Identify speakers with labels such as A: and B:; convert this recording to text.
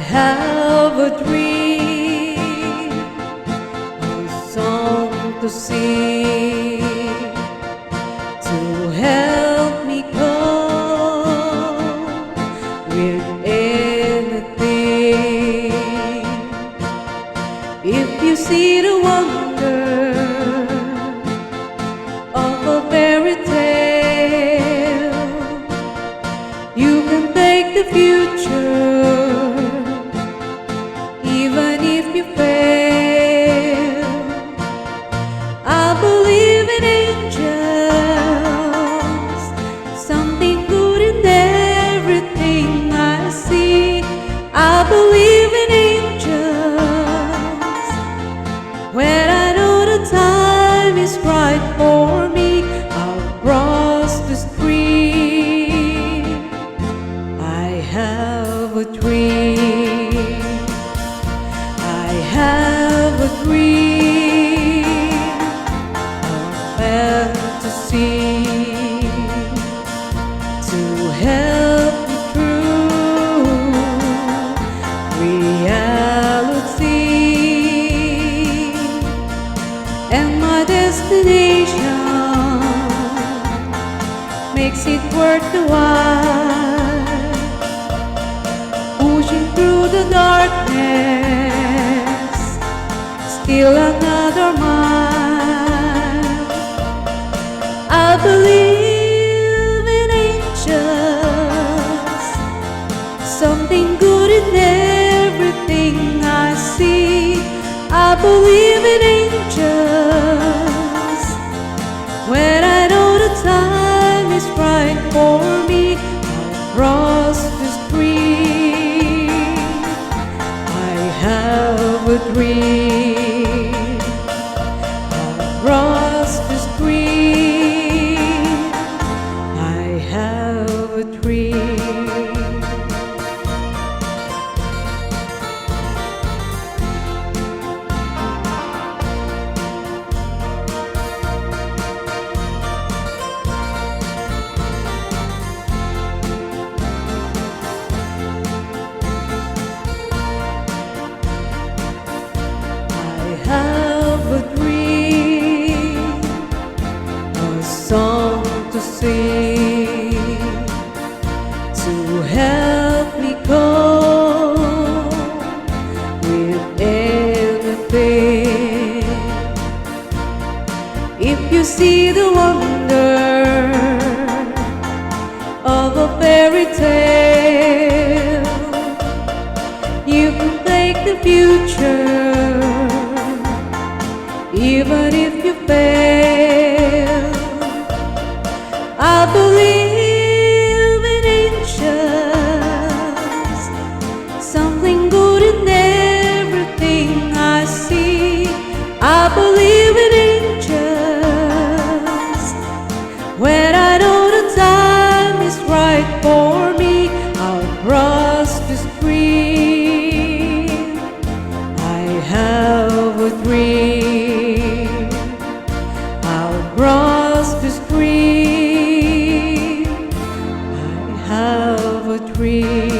A: have a dream, a song to sing, to help me cope with anything. If you see the wonder of a fairy tale, you can take the future, even if you fail. I believe in angels, something good in everything I see. I believe in angels, when I know the time is right for me, I'll cross the stream. I have a dream, I have a dream, a fantasy to help me through reality. And my destination makes it worth the while, pushing through the darkness, still another mile. I believe in angels, something good in everything I see. I believe in angels, when I know the time is right for me, I'll cross the stream. I have a dream, I'll cross the stream. I have a dream. Have a dream, a song to sing, to help me cope with anything. If you see the wonder of a fairy tale, you can take the future, even if you fail. I believe in angels, something good in everything I see. I believe in angels, when I know the time is right for me, I'll cross the stream. I have a dream, I'll cross the stream. I have a dream.